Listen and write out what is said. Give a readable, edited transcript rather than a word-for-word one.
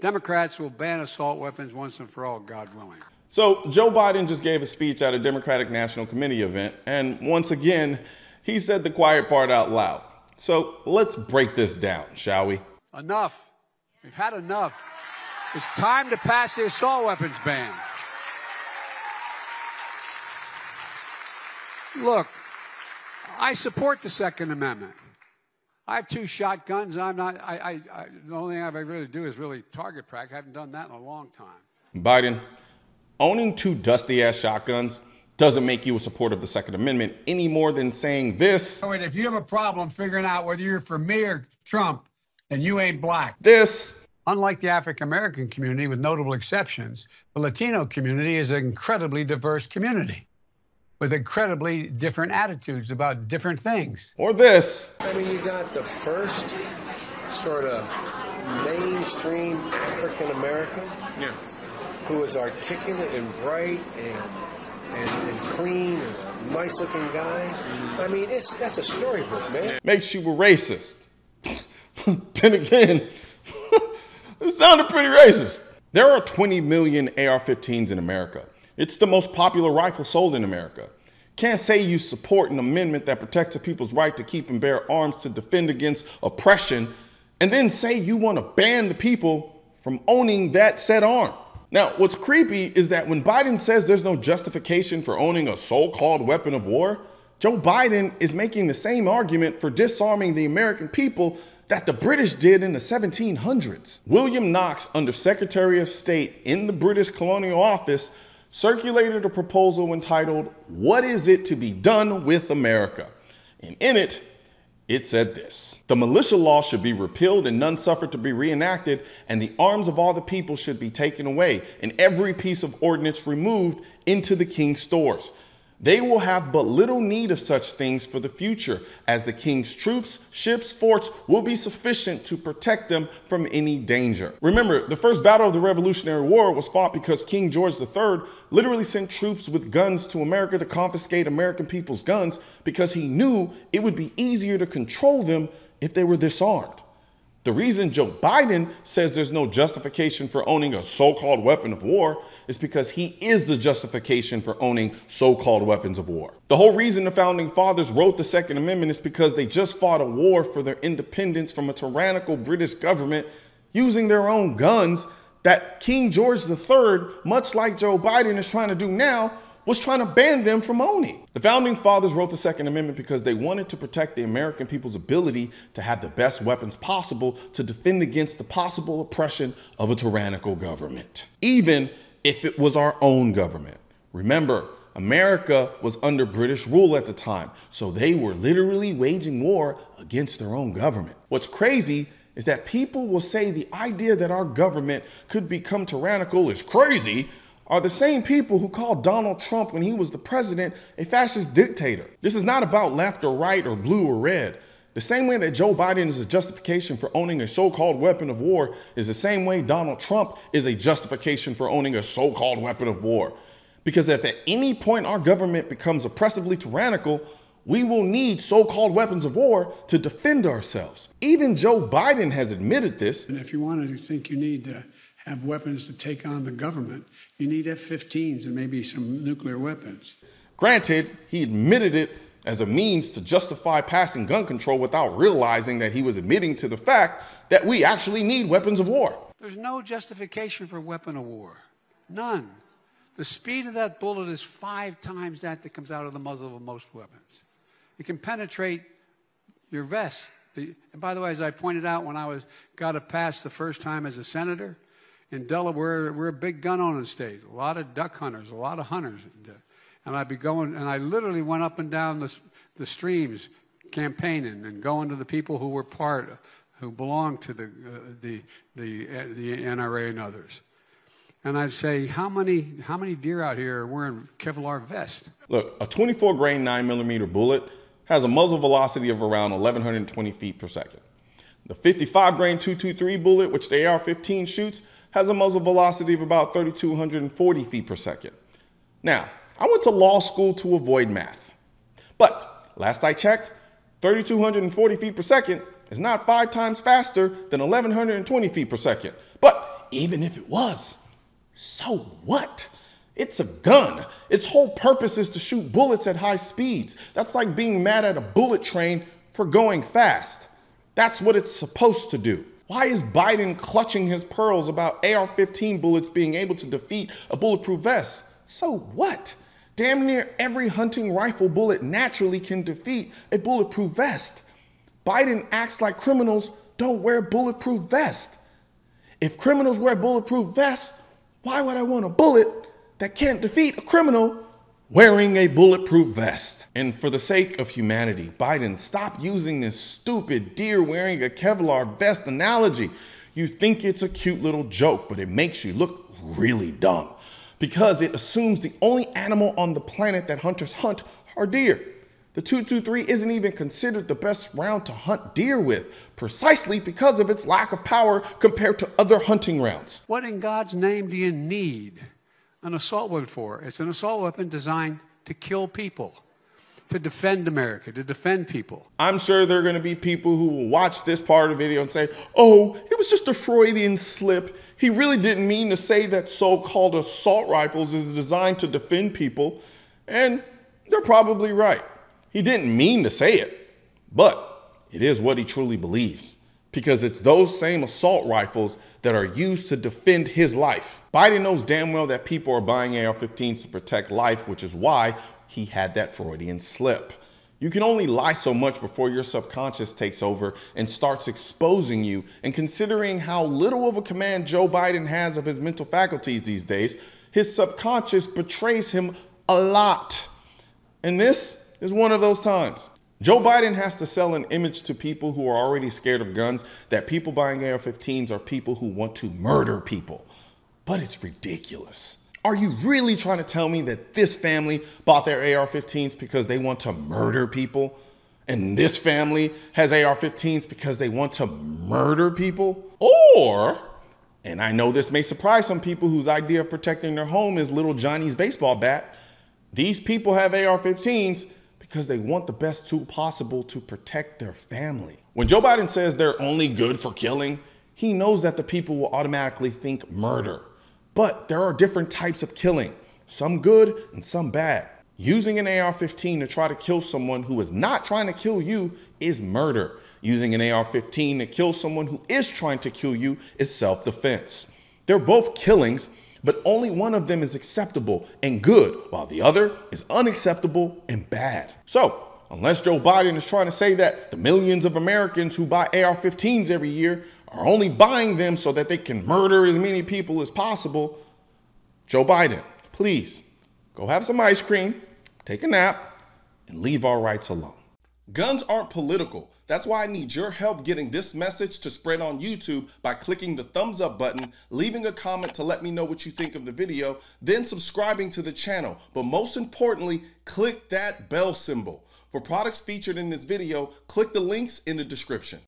Democrats will ban assault weapons once and for all, God willing. So Joe Biden just gave a speech at a Democratic National Committee event, and once again, he said the quiet part out loud. So let's break this down, shall we? Enough. We've had enough. It's time to pass the assault weapons ban. Look, I support the Second Amendment. I have 2 shotguns. The only thing I really do is really target practice. I haven't done that in a long time. Biden, owning 2 dusty-ass shotguns doesn't make you a supporter of the Second Amendment any more than saying this. Wait, if you have a problem figuring out whether you're for me or Trump, then you ain't black. This. Unlike the African-American community, with notable exceptions, the Latino community is an incredibly diverse community with incredibly different attitudes about different things. Or this. I mean, you got the first sort of mainstream African-American who is articulate and bright and clean and a nice-looking guy. I mean, that's a storybook, man. Makes you a racist. Then again, it sounded pretty racist. There are 20 million AR-15s in America. It's the most popular rifle sold in America. Can't say you support an amendment that protects a people's right to keep and bear arms to defend against oppression, and then say you want to ban the people from owning that said arm. Now, what's creepy is that when Biden says there's no justification for owning a so-called weapon of war, Joe Biden is making the same argument for disarming the American people that the British did in the 1700s. William Knox, under Secretary of State in the British Colonial Office, circulated a proposal entitled, "What is it to be done with America?" And in it, it said this: the militia law should be repealed and none suffered to be reenacted, and the arms of all the people should be taken away, and every piece of ordnance removed into the king's stores. They will have but little need of such things for the future, as the king's troops, ships, forts will be sufficient to protect them from any danger. Remember, the first battle of the Revolutionary War was fought because King George III literally sent troops with guns to America to confiscate American people's guns because he knew it would be easier to control them if they were disarmed. The reason Joe Biden says there's no justification for owning a so-called weapon of war is because he is the justification for owning so-called weapons of war. The whole reason the founding fathers wrote the Second Amendment is because they just fought a war for their independence from a tyrannical British government using their own guns that King George III, much like Joe Biden is trying to do now, was trying to ban them from owning. The founding fathers wrote the Second Amendment because they wanted to protect the American people's ability to have the best weapons possible to defend against the possible oppression of a tyrannical government, even if it was our own government. Remember, America was under British rule at the time, so they were literally waging war against their own government. What's crazy is that people will say the idea that our government could become tyrannical is crazy, are the same people who called Donald Trump, when he was the president, a fascist dictator. This is not about left or right or blue or red. The same way that Joe Biden is a justification for owning a so-called weapon of war is the same way Donald Trump is a justification for owning a so-called weapon of war. Because if at any point our government becomes oppressively tyrannical, we will need so-called weapons of war to defend ourselves. Even Joe Biden has admitted this. And if you want to think you need to have weapons to take on the government, you need F-15s and maybe some nuclear weapons. Granted, he admitted it as a means to justify passing gun control without realizing that he was admitting to the fact that we actually need weapons of war. There's no justification for a weapon of war. None. The speed of that bullet is 5 times that comes out of the muzzle of most weapons. It can penetrate your vest. And by the way, as I pointed out when I got a pass the first time as a senator, in Delaware, we're a big gun owning state. A lot of duck hunters, a lot of hunters. And I'd be going, and I literally went up and down the streams campaigning and going to the people who were who belonged to the NRA and others. And I'd say, how many deer out here are wearing Kevlar vests? Look, a 24 grain 9mm bullet has a muzzle velocity of around 1,120 feet per second. The 55 grain 223 bullet, which the AR-15 shoots, has a muzzle velocity of about 3,240 feet per second. Now, I went to law school to avoid math, but last I checked, 3,240 feet per second is not 5 times faster than 1,120 feet per second. But even if it was, so what? It's a gun. Its whole purpose is to shoot bullets at high speeds. That's like being mad at a bullet train for going fast. That's what it's supposed to do. Why is Biden clutching his pearls about AR-15 bullets being able to defeat a bulletproof vest? So what? Damn near every hunting rifle bullet naturally can defeat a bulletproof vest. Biden acts like criminals don't wear bulletproof vests. If criminals wear bulletproof vests, why would I want a bullet that can't defeat a criminal wearing a bulletproof vest? And for the sake of humanity, Biden, stop using this stupid deer wearing a Kevlar vest analogy. You think it's a cute little joke, but it makes you look really dumb because it assumes the only animal on the planet that hunters hunt are deer. The .223 isn't even considered the best round to hunt deer with, precisely because of its lack of power compared to other hunting rounds. What in God's name do you need an assault weapon for? It's an assault weapon designed to kill people, to defend America, to defend people. I'm sure there are going to be people who will watch this part of the video and say, oh, it was just a Freudian slip. He really didn't mean to say that so-called assault rifles is designed to defend people. And they're probably right. He didn't mean to say it, but it is what he truly believes, because it's those same assault rifles that are used to defend his life. Biden knows damn well that people are buying AR-15s to protect life, which is why he had that Freudian slip. You can only lie so much before your subconscious takes over and starts exposing you. And considering how little of a command Joe Biden has of his mental faculties these days, his subconscious betrays him a lot. And this is one of those times. Joe Biden has to sell an image to people who are already scared of guns that people buying AR-15s are people who want to murder people. But it's ridiculous. Are you really trying to tell me that this family bought their AR-15s because they want to murder people? And this family has AR-15s because they want to murder people? Or, and I know this may surprise some people whose idea of protecting their home is little Johnny's baseball bat, these people have AR-15s because they want the best tool possible to protect their family. When Joe Biden says they're only good for killing, he knows that the people will automatically think murder. But there are different types of killing, some good and some bad. Using an AR-15 to try to kill someone who is not trying to kill you is murder. Using an AR-15 to kill someone who is trying to kill you is self-defense. They're both killings, but only one of them is acceptable and good, while the other is unacceptable and bad. So, unless Joe Biden is trying to say that the millions of Americans who buy AR-15s every year are only buying them so that they can murder as many people as possible, Joe Biden, please go have some ice cream, take a nap, and leave our rights alone. Guns aren't political. That's why I need your help getting this message to spread on YouTube by clicking the thumbs up button, leaving a comment to let me know what you think of the video, then subscribing to the channel. But most importantly, click that bell symbol. For products featured in this video, click the links in the description.